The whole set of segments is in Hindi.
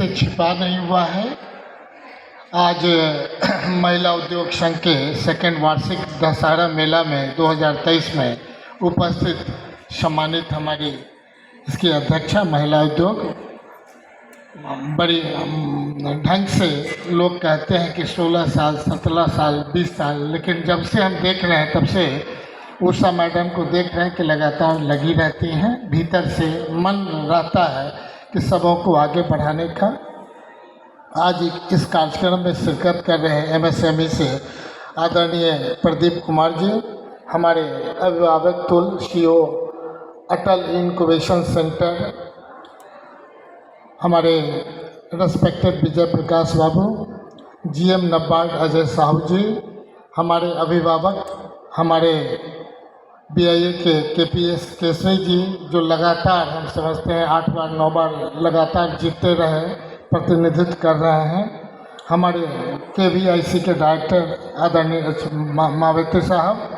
से छिपा नहीं हुआ है। आज महिला उद्योग संघ के सेकेंड वार्षिक दशहरा मेला में 2023 में उपस्थित सम्मानित हमारी इसकी अध्यक्षा महिला उद्योग बड़ी ढंग से लोग कहते हैं कि 16 साल 17 साल 20 साल, लेकिन जब से हम देख रहे हैं तब से उषा मैडम को देख रहे हैं कि लगातार लगी रहती हैं। भीतर से मन रहता है कि सबों को आगे बढ़ाने का। आज इस कार्यक्रम में शिरकत कर रहे हैं एमएसएमई से आदरणीय प्रदीप कुमार जी, हमारे अभिभावक तुल सीओ अटल इनक्यूबेशन सेंटर, हमारे रेस्पेक्टेड विजय प्रकाश बाबू, जीएम नब्बार्ड अजय साहू जी, हमारे अभिभावक, हमारे बीआईए के केपीएस केसरी जी, जो लगातार हम समझते हैं 8 बार 9 बार लगातार जीतते रहे, प्रतिनिधित्व कर रहे हैं, हमारे केवीआईसी के डायरेक्टर आदरणीय मावेती साहब,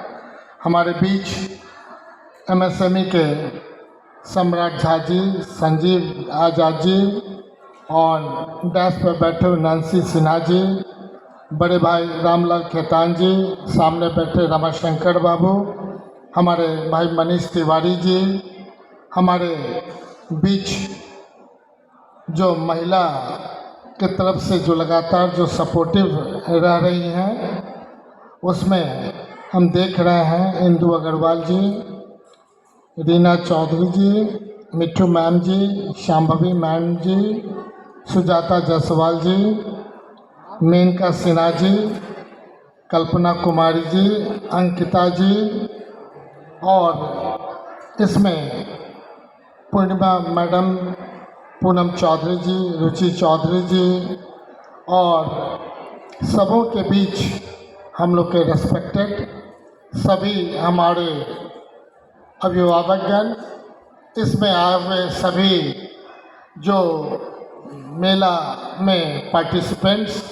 हमारे बीच एमएसएमई के सम्राट झा जी, संजीव आजाद जी और डैश पर बैठे हुए नैन्सी सिन्हा जी, बड़े भाई रामलाल खेतान जी, सामने बैठे रमाशंकर बाबू, हमारे भाई मनीष तिवारी जी, हमारे बीच जो महिला की तरफ से जो लगातार जो सपोर्टिव रह रही हैं, उसमें हम देख रहे हैं इंदु अग्रवाल जी, रीना चौधरी जी, मिट्ठू मैम जी, शाम्भवी मैम जी, सुजाता जायसवाल जी, मेनका सिन्हा जी, कल्पना कुमारी जी, अंकिता जी, और इसमें पूर्णिमा मैडम, पूनम चौधरी जी, रुचि चौधरी जी, और सबों के बीच हम लोग के रेस्पेक्टेड सभी हमारे अभिभावकगण, इसमें आए हुए सभी जो मेला में पार्टिसिपेंट्स,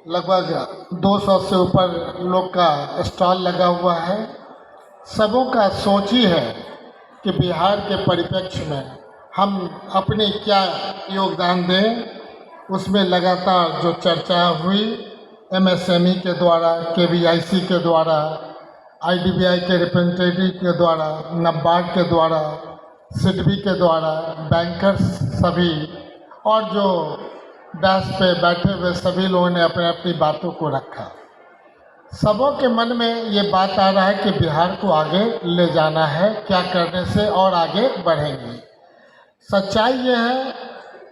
लगभग 200 से ऊपर लोग का स्टॉल लगा हुआ है। सबों का सोच ही है कि बिहार के परिप्रेक्ष्य में हम अपने क्या योगदान दें। उसमें लगातार जो चर्चा हुई एमएसएमई के द्वारा, केवीआईसी के द्वारा, आईडीबीआई के रिप्रेजेंटेटिव के द्वारा, नबार्ड के द्वारा, सिडबी के द्वारा, बैंकर्स सभी, और जो डैश पे बैठे हुए सभी लोगों ने अपने अपनी बातों को रखा। सबों के मन में ये बात आ रहा है कि बिहार को आगे ले जाना है, क्या करने से और आगे बढ़ेंगे। सच्चाई ये है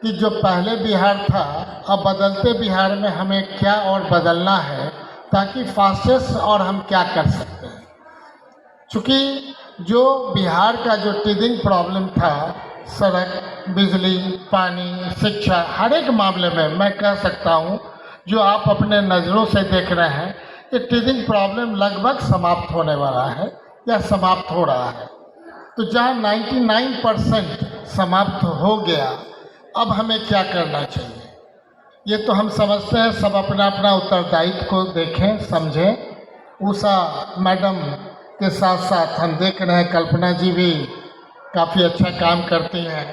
कि जो पहले बिहार था, अब बदलते बिहार में हमें क्या और बदलना है ताकि फास्टेस्ट और हम क्या कर सकते हैं। चूँकि जो बिहार का जो टीदिंग प्रॉब्लम था, सड़क, बिजली, पानी, शिक्षा, हर एक मामले में मैं कह सकता हूँ जो आप अपने नज़रों से देख रहे हैं, ये टीदिंग प्रॉब्लम लगभग समाप्त होने वाला है या समाप्त हो रहा है। तो जहाँ 99% समाप्त हो गया, अब हमें क्या करना चाहिए, ये तो हम समझते हैं। सब अपना अपना उत्तरदायित्व को देखें, समझें। उषा मैडम के साथ साथ हम देख रहे हैं कल्पना जी भी काफ़ी अच्छा काम करती हैं।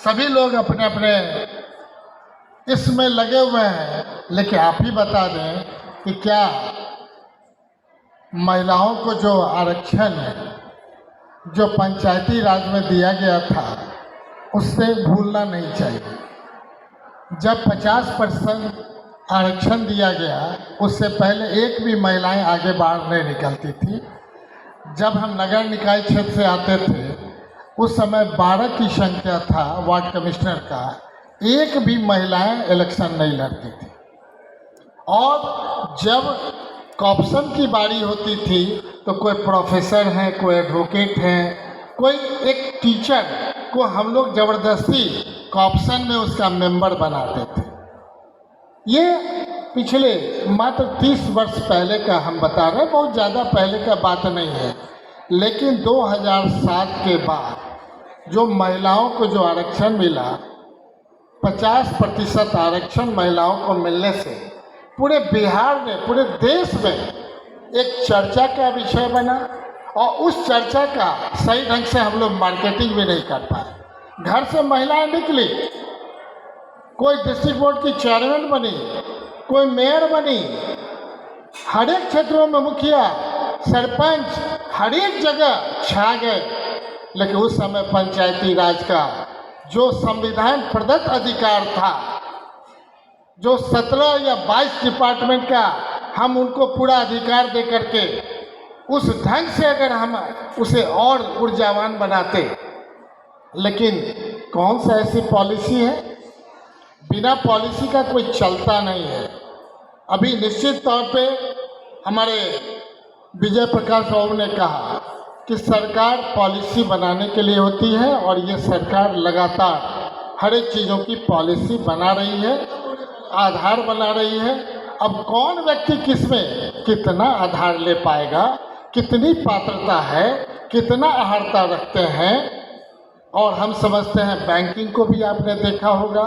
सभी लोग अपने अपने इसमें लगे हुए हैं, लेकिन आप ही बता दें कि क्या महिलाओं को जो आरक्षण है, जो पंचायती राज में दिया गया था, उससे भूलना नहीं चाहिए। जब 50% आरक्षण दिया गया, उससे पहले एक भी महिलाएं आगे बाहर नहीं निकलती थी। जब हम नगर निकाय क्षेत्र से आते थे, उस समय 12 की संख्या था वार्ड कमिश्नर का, एक भी महिलाएं इलेक्शन नहीं लड़ती थी। और जब कॉर्पोरेशन की बारी होती थी तो कोई प्रोफेसर हैं, कोई एडवोकेट हैं, कोई एक टीचर को हम लोग ज़बरदस्ती कॉर्पोरेशन में उसका मेंबर बनाते थे। ये पिछले मात्र 30 वर्ष पहले का हम बता रहे हैं, बहुत ज़्यादा पहले का बात नहीं है। लेकिन 2007 के बाद जो महिलाओं को जो आरक्षण मिला, 50% आरक्षण महिलाओं को मिलने से पूरे बिहार में, पूरे देश में एक चर्चा का विषय बना। और उस चर्चा का सही ढंग से हम लोग मार्केटिंग भी नहीं कर पाए। घर से महिलाएं निकली, कोई डिस्ट्रिक्ट बोर्ड की चेयरमैन बनी, कोई मेयर बनी, हर एक क्षेत्रों में मुखिया, सरपंच हर एक जगह छा गए। लेकिन उस समय पंचायती राज का जो संविधान प्रदत्त अधिकार था, जो 17 या 22 डिपार्टमेंट का हम उनको पूरा अधिकार दे करके उस ढंग से अगर हम उसे और ऊर्जावान बनाते, लेकिन कौन सा ऐसी पॉलिसी है? बिना पॉलिसी का कोई चलता नहीं है। अभी निश्चित तौर पे हमारे विजय प्रकाश बाबू ने कहा कि सरकार पॉलिसी बनाने के लिए होती है और ये सरकार लगातार हर एक चीज़ों की पॉलिसी बना रही है, आधार बना रही है। अब कौन व्यक्ति किस में कितना आधार ले पाएगा, कितनी पात्रता है, कितना अहर्ता रखते हैं। और हम समझते हैं बैंकिंग को भी आपने देखा होगा,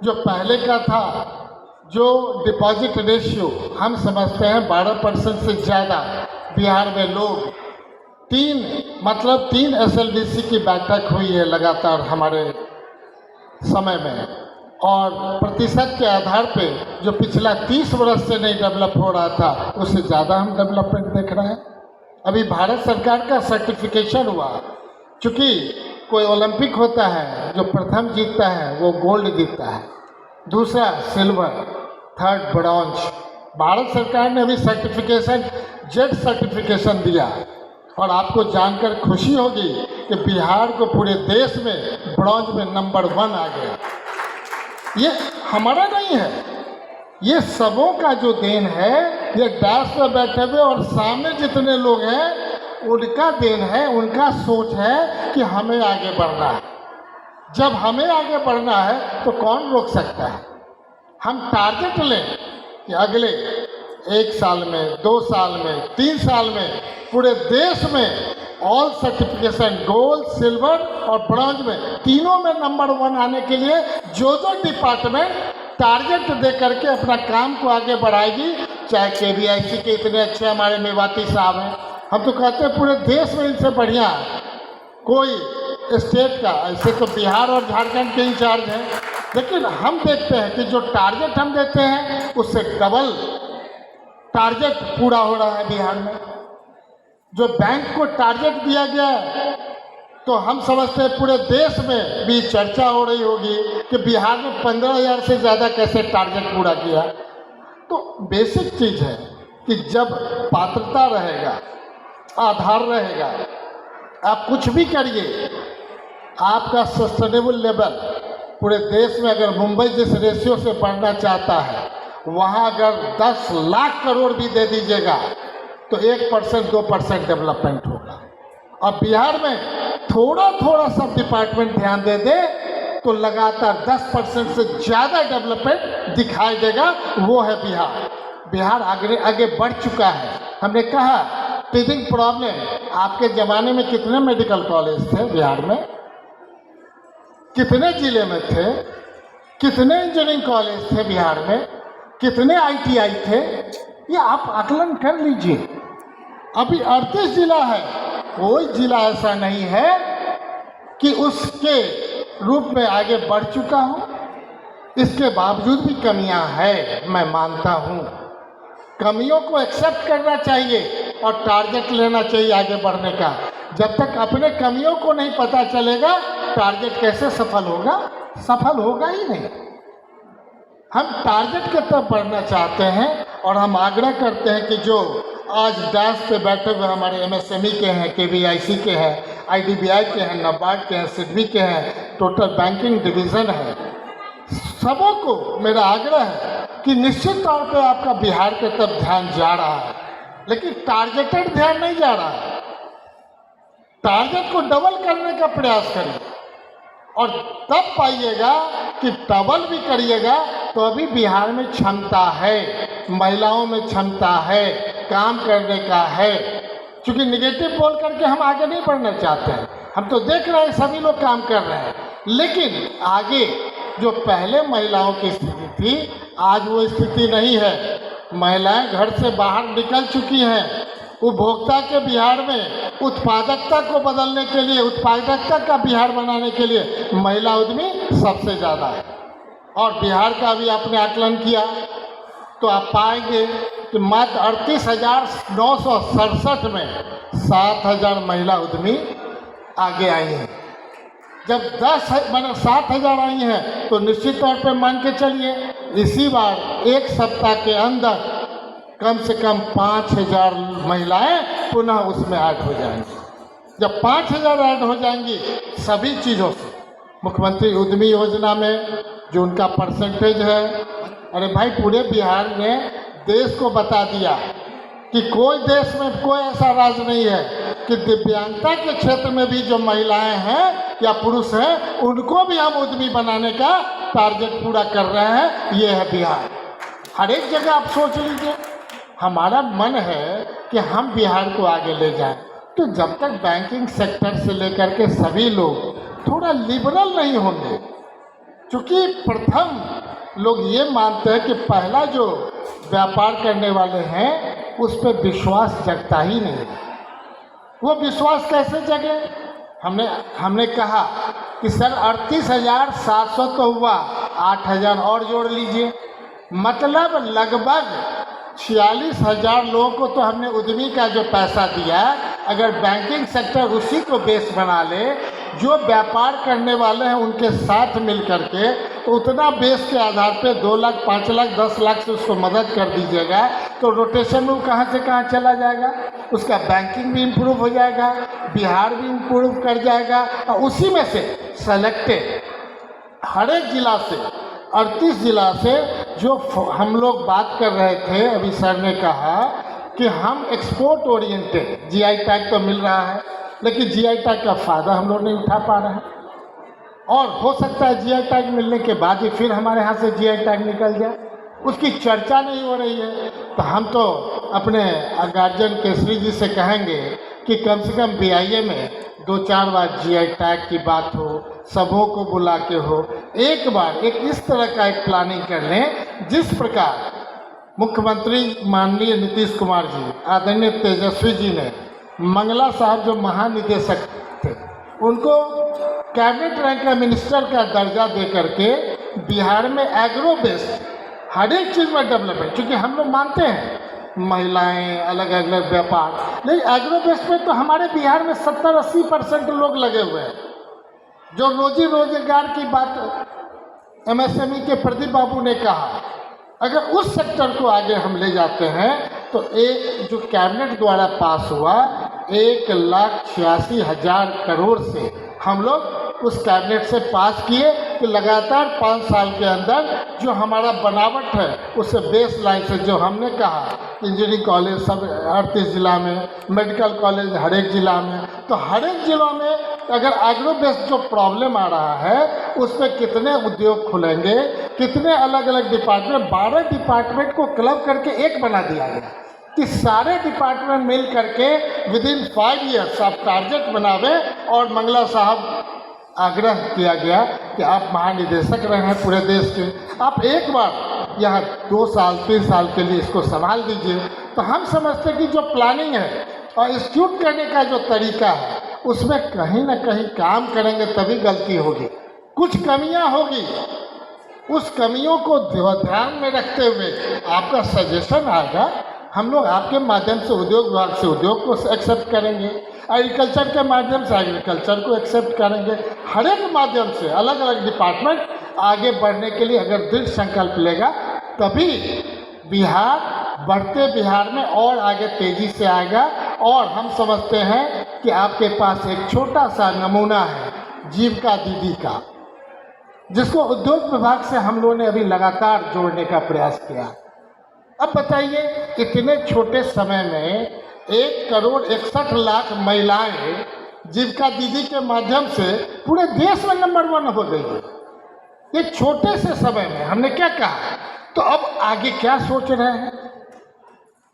जो पहले का था, जो डिपॉजिट रेशियो हम समझते हैं 12% से ज़्यादा बिहार में लोग तीन SLDC की बैठक हुई है लगातार हमारे समय में, और प्रतिशत के आधार पे जो पिछला 30 वर्ष से नहीं डेवलप हो रहा था उससे ज़्यादा हम डेवलपमेंट देख रहे हैं। अभी भारत सरकार का सर्टिफिकेशन हुआ, चूँकि कोई ओलंपिक होता है, जो प्रथम जीतता है वो गोल्ड जीतता है, दूसरा सिल्वर, थर्ड ब्रॉन्ज। भारत सरकार ने अभी सर्टिफिकेशन जेड सर्टिफिकेशन दिया, और आपको जानकर खुशी होगी कि बिहार को पूरे देश में ब्रॉन्ज में नंबर 1 आ गया। ये हमारा नहीं है, ये सबों का जो देन है, ये डांस पर बैठे हुए और सामने जितने लोग हैं उनका देन है, उनका सोच है कि हमें आगे बढ़ना है। जब हमें आगे बढ़ना है तो कौन रोक सकता है? हम टारगेट लें कि अगले 1 साल में, 2 साल में, 3 साल में पूरे देश में ऑल सर्टिफिकेशन गोल्ड, सिल्वर और ब्रॉन्ज में तीनों में नंबर 1 आने के लिए जो डिपार्टमेंट टारगेट दे करके अपना काम को आगे बढ़ाएगी, चाहे KVIC के इतने अच्छे हमारे मेवाती साहब हैं, हम तो कहते हैं पूरे देश में इनसे बढ़िया कोई स्टेट का, ऐसे तो बिहार और झारखंड के इंचार्ज हैं, लेकिन हम देखते हैं कि जो टारगेट हम देते हैं उससे डबल टारगेट पूरा हो रहा है बिहार में। जो बैंक को टारगेट दिया गया है, तो हम समझते हैं पूरे देश में भी चर्चा हो रही होगी कि बिहार में 15,000 से ज़्यादा कैसे टारगेट पूरा किया। तो बेसिक चीज़ है कि जब पात्रता रहेगा, आधार रहेगा, आप कुछ भी करिए, आपका सस्टेनेबल लेवल पूरे देश में अगर मुंबई जिस रेशियो से बढ़ना चाहता है, वहाँ अगर 10 लाख करोड़ भी दे दीजिएगा तो 1% 2% डेवलपमेंट होगा। अब बिहार में थोड़ा थोड़ा सब डिपार्टमेंट ध्यान दे दे तो लगातार 10% से ज़्यादा डेवलपमेंट दिखाई देगा। वो है बिहार। बिहार आगे बढ़ चुका है। हमने कहा टीचिंग प्रॉब्लम, आपके ज़माने में कितने मेडिकल कॉलेज थे बिहार में, कितने ज़िले में थे, कितने इंजीनियरिंग कॉलेज थे बिहार में, कितने ITI थे, ये आप आकलन कर लीजिए। अभी 38 जिला है, कोई जिला ऐसा नहीं है कि उसके रूप में आगे बढ़ चुका हो। इसके बावजूद भी कमियां हैं, मैं मानता हूं। कमियों को एक्सेप्ट करना चाहिए और टारगेट लेना चाहिए आगे बढ़ने का। जब तक अपने कमियों को नहीं पता चलेगा, टारगेट कैसे सफल होगा? सफल होगा ही नहीं। हम टारगेट की तरफ बढ़ना चाहते हैं और हम आग्रह करते हैं कि जो आज डांस पे बैठे हुए हमारे MSME के हैं, KVIC के हैं, IDBI के हैं, NABARD के हैं, SIDBI के हैं, टोटल बैंकिंग डिवीज़न है, सबों को मेरा आग्रह है कि निश्चित तौर पे आपका बिहार की तरफ ध्यान जा रहा है, लेकिन टारगेटेड ध्यान नहीं जा रहा है। टारगेट को डबल करने का प्रयास करिए और तब पाइएगा कि डबल भी करिएगा तो अभी बिहार में क्षमता है, महिलाओं में क्षमता है, काम करने का है। क्योंकि निगेटिव बोल करके हम आगे नहीं बढ़ना चाहते हैं। हम तो देख रहे हैं सभी लोग काम कर रहे हैं, लेकिन आगे जो पहले महिलाओं की स्थिति थी, आज वो स्थिति नहीं है। महिलाएं घर से बाहर निकल चुकी हैं। उपभोक्ता के बिहार में उत्पादकता को बदलने के लिए, उत्पादकता का बिहार बनाने के लिए महिला उद्यमी सबसे ज़्यादा है। और बिहार का भी आपने आकलन किया तो आप पाएंगे कि मात्र 38,967 में 7,000 महिला उद्यमी आगे आई हैं। जब 7,000 आई हैं तो निश्चित तौर पर मान के चलिए इसी बार एक सप्ताह के अंदर कम से कम 5,000 महिलाएं पुनः उसमें ऐड हो जाएंगी। जब 5,000 ऐड हो जाएंगी सभी चीज़ों से, मुख्यमंत्री उद्यमी योजना में जो उनका परसेंटेज है, अरे भाई पूरे बिहार ने देश को बता दिया कि कोई देश में कोई ऐसा राज्य नहीं है कि दिव्यांगता के क्षेत्र में भी जो महिलाएं हैं या पुरुष हैं उनको भी हम उद्यमी बनाने का टारगेट पूरा कर रहे हैं। ये है बिहार। हर एक जगह आप सोच लीजिए, हमारा मन है कि हम बिहार को आगे ले जाएं। तो जब तक बैंकिंग सेक्टर से लेकर के सभी लोग थोड़ा लिबरल नहीं होंगे, क्योंकि प्रथम लोग ये मानते हैं कि पहला जो व्यापार करने वाले हैं उस पर विश्वास जगता ही नहीं है। वो विश्वास कैसे जगे? हमने कहा कि सर 38,700 तो हुआ, 8,000 और जोड़ लीजिए, मतलब लगभग 46,000 लोगों को तो हमने उद्यमी का जो पैसा दिया, अगर बैंकिंग सेक्टर उसी को बेस बना ले, जो व्यापार करने वाले हैं उनके साथ मिल करके, तो उतना बेस के आधार पे 2 लाख, 5 लाख, 10 लाख से उसको मदद कर दीजिएगा तो रोटेशन में कहाँ से कहाँ चला जाएगा, उसका बैंकिंग भी इम्प्रूव हो जाएगा, बिहार भी इम्प्रूव कर जाएगा। और उसी में से सेलेक्टेड हर एक जिला से 38 जिला से जो हम लोग बात कर रहे थे, अभी सर ने कहा कि हम एक्सपोर्ट ओरिएंटेड, जीआई टैग तो मिल रहा है लेकिन जीआई टैग का फ़ायदा हम लोग नहीं उठा पा रहे हैं, और हो सकता है जीआई टैग मिलने के बाद ही फिर हमारे यहाँ से जीआई टैग निकल जाए, उसकी चर्चा नहीं हो रही है। तो हम तो अपने गार्जियन केसरी जी से कहेंगे कि कम से कम बीआईए में 2-4 बार जीआई टैग की बात हो, सबों को बुला के हो, एक बार एक इस तरह का एक प्लानिंग कर लें जिस प्रकार मुख्यमंत्री माननीय नीतीश कुमार जी, आदरणीय तेजस्वी जी ने मंगला साहब जो महानिदेशक थे उनको कैबिनेट रैंक का मिनिस्टर का दर्जा दे करके बिहार में एग्रो बेस्ड हर एक चीज़ में डेवलपमेंट, क्योंकि हम लोग मानते हैं महिलाएं अलग अलग व्यापार, लेकिन एग्रो बेस्ड में तो हमारे बिहार में 70-80% लोग लगे हुए हैं। जो रोजी रोजगार की बात एमएसएमई के प्रदीप बाबू ने कहा, अगर उस सेक्टर को आगे हम ले जाते हैं तो एक जो कैबिनेट द्वारा पास हुआ 1,86,000 करोड़ से हम लोग उस कैबिनेट से पास किए कि लगातार 5 साल के अंदर जो हमारा बनावट है उससे बेस लाइन से, जो हमने कहा इंजीनियरिंग कॉलेज सब 38 जिला में, मेडिकल कॉलेज हर एक जिला में, तो हर एक जिला में अगर एग्रो बेस्ड जो प्रॉब्लम आ रहा है उस पर कितने उद्योग खुलेंगे, कितने अलग अलग डिपार्टमेंट, 12 डिपार्टमेंट को क्लब करके एक बना दिया गया कि सारे डिपार्टमेंट मिल करके विदिन 5 ईयर्स आप टारगेट बनावे, और मंगला साहब आग्रह किया गया कि आप महानिदेशक रहे हैं पूरे देश के, आप एक बार यहाँ 2 साल 3 साल के लिए इसको संभाल दीजिए। तो हम समझते कि जो प्लानिंग है और इंस्टीट्यूट करने का जो तरीका है उसमें कहीं ना कहीं काम करेंगे तभी गलती होगी, कुछ कमियां होगी, उस कमियों को ध्यान में रखते हुए आपका सजेशन आएगा, हम लोग आपके माध्यम से उद्योग विभाग से उद्योग को एक्सेप्ट करेंगे, एग्रीकल्चर के माध्यम से एग्रीकल्चर को एक्सेप्ट करेंगे, हर एक माध्यम से अलग अलग डिपार्टमेंट आगे बढ़ने के लिए अगर दृढ़ संकल्प लेगा तभी बिहार बढ़ते बिहार में और आगे तेज़ी से आएगा। और हम समझते हैं कि आपके पास एक छोटा सा नमूना है जीविका दीदी का, जिसको उद्योग विभाग से हम लोगों ने अभी लगातार जोड़ने का प्रयास किया। अब बताइए इतने छोटे समय में 1,61,00,000 महिलाएं जीविका दीदी के माध्यम से पूरे देश में नंबर 1 हो गई है। ये छोटे से समय में हमने क्या कहा, तो अब आगे क्या सोच रहे हैं,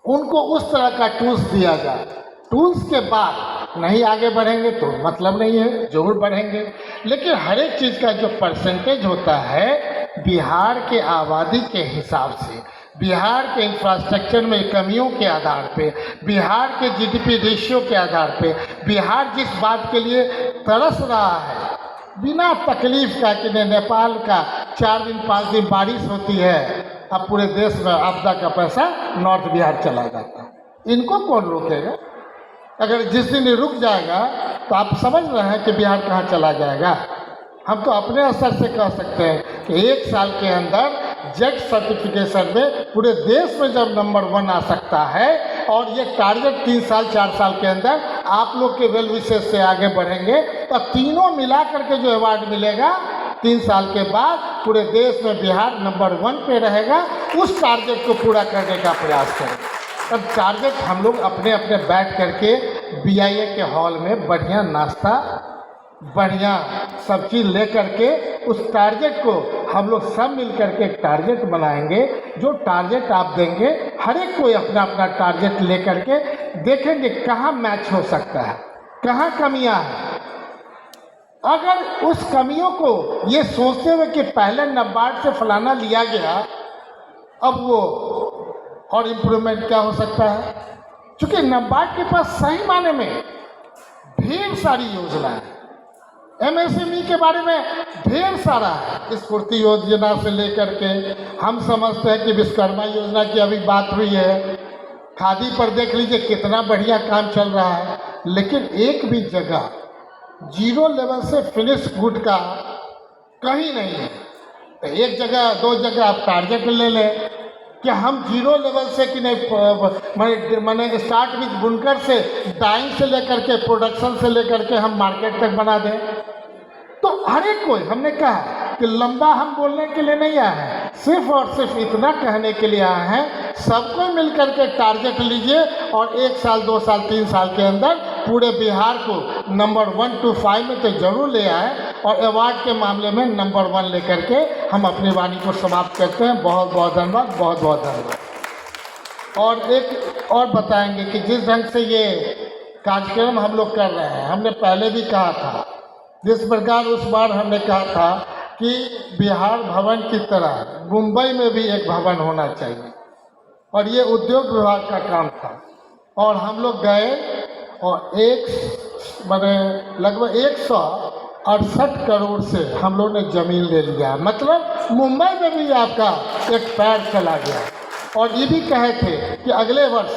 उनको उस तरह का टूल्स दिया जाए, टूल्स के बाद नहीं आगे बढ़ेंगे तो मतलब नहीं है, जरूर बढ़ेंगे, लेकिन हर एक चीज़ का जो परसेंटेज होता है बिहार के आबादी के हिसाब से, बिहार के इंफ्रास्ट्रक्चर में कमियों के आधार पे, बिहार के जीडीपी रेशियो के आधार पे, बिहार जिस बात के लिए तरस रहा है बिना तकलीफ का कि नेपाल का 4 दिन 5 दिन बारिश होती है, अब पूरे देश में आपदा का पैसा नॉर्थ बिहार चला जाता है। इनको कौन रोकेगा? अगर जिस दिन ये रुक जाएगा तो आप समझ रहे हैं कि बिहार कहाँ चला जाएगा। हम तो अपने स्तर से कह सकते हैं कि 1 साल के अंदर जेट सर्टिफिकेशन में पूरे देश में जब नंबर 1 आ सकता है, और ये टारगेट 3 साल 4 साल के अंदर आप लोग के वेल विशेष से आगे बढ़ेंगे, तो तीनों मिला करके जो अवार्ड मिलेगा 3 साल के बाद पूरे देश में बिहार नंबर 1 पे रहेगा। उस टारगेट को पूरा करने का प्रयास करें। अब टारगेट हम लोग अपने अपने बैठ करके BIA के हॉल में बढ़िया नाश्ता, बढ़िया सब चीज़ ले करके उस टारगेट को हम लोग सब मिल करके एक टारगेट बनाएंगे। जो टारगेट आप देंगे, हर एक कोई अपना अपना टारगेट ले करके देखेंगे कहाँ मैच हो सकता है, कहाँ कमियां हैं। अगर उस कमियों को ये सोचते हुए कि पहले नाबार्ड से फलाना लिया गया, अब वो और इम्प्रूवमेंट क्या हो सकता है, क्योंकि नाबार्ड के पास सही माने में ढेर सारी योजना है। MSME के बारे में ढेर सारा है। स्फूर्ति योजना से लेकर के हम समझते हैं कि विश्वकर्मा योजना की अभी बात हुई है, खादी पर देख लीजिए कितना बढ़िया काम चल रहा है। लेकिन एक भी जगह 0 लेवल से फिनिश गुड का कहीं नहीं है। तो एक जगह 2 जगह आप टारगेट ले लें कि हम 0 लेवल से कि नहीं, मैंने स्टार्ट विद बुनकर से, डाइंग से लेकर के, प्रोडक्शन से लेकर के हम मार्केट तक बना दें। तो हर एक कोई, हमने कहा कि लंबा हम बोलने के लिए नहीं आए हैं, सिर्फ और सिर्फ इतना कहने के लिए आए हैं, सबको मिलकर के टारगेट लीजिए और 1 साल 2 साल 3 साल के अंदर पूरे बिहार को नंबर 1 to 5 में तो जरूर ले आए, और अवार्ड के मामले में नंबर 1 लेकर के हम अपनी वाणी को समाप्त करते हैं। बहुत बहुत धन्यवाद, बहुत बहुत धन्यवाद। और एक और बताएंगे कि जिस ढंग से ये कार्यक्रम हम लोग कर रहे हैं, हमने पहले भी कहा था, जिस प्रकार उस बार हमने कहा था कि बिहार भवन की तरह मुंबई में भी एक भवन होना चाहिए, और ये उद्योग विभाग का काम था। और हम लोग गए और लगभग 168 करोड़ से हम लोग ने ज़मीन ले लिया। मतलब मुंबई में भी आपका एक पैर चला गया। और ये भी कहे थे कि अगले वर्ष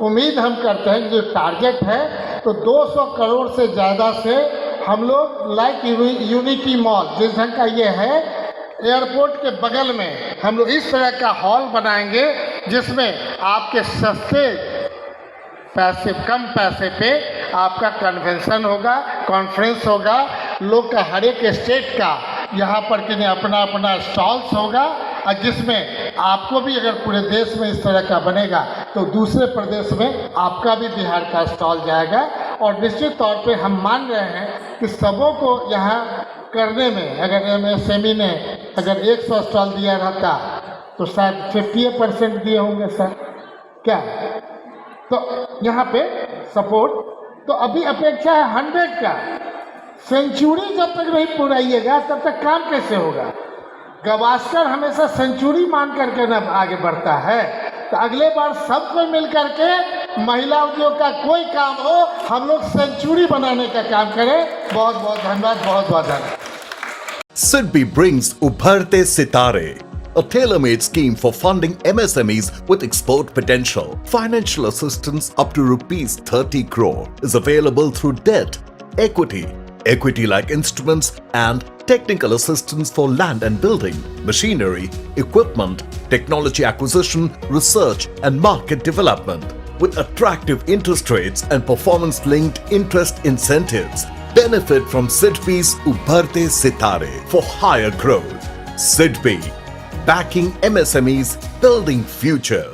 उम्मीद हम करते हैं जो टारगेट है तो 200 करोड़ से ज़्यादा से हम लोग लाइक यूनिटी मॉल, जिस ढंग का ये है, एयरपोर्ट के बगल में हम लोग इस तरह का हॉल बनाएंगे जिसमें आपके सस्ते पैसे, कम पैसे पे आपका कन्वेंशन होगा, कॉन्फ्रेंस होगा, लोग का हर एक स्टेट का यहाँ पर कि अपना अपना स्टॉल्स होगा, और जिसमें आपको भी अगर पूरे देश में इस तरह का बनेगा तो दूसरे प्रदेश में आपका भी बिहार का स्टॉल जाएगा। और निश्चित तौर पे हम मान रहे हैं कि सबों को यहाँ करने में, अगर MSME ने अगर 100 स्टॉल दिया रहता तो शायद 50% दिए होंगे सर, क्या? तो यहाँ पे सपोर्ट तो अभी अपेक्षा है 100 का। सेंचुरी जब तक नहीं पुराइएगा तब तक काम कैसे होगा? गवास्कर हमेशा सेंचुरी मान करके न आगे बढ़ता है। तो अगले बार सब कोई मिल करके महिला उद्योग का कोई काम हो, हम लोग सेंचुरी बनाने का काम करें। बहुत बहुत धन्यवाद, बहुत बहुत धन्यवाद। SIDBI brings Ubharte Sitare, a tailor-made scheme for funding MSMEs with export potential. Financial assistance up to rupees 30 crore is available through debt, equity, equity-like instruments and technical assistance for land and building, machinery, equipment, technology acquisition, research and market development with attractive interest rates and performance-linked interest incentives. Benefit from SIDBI's Ubharte Sitare for higher growth. SIDBI, backing MSMEs, building future.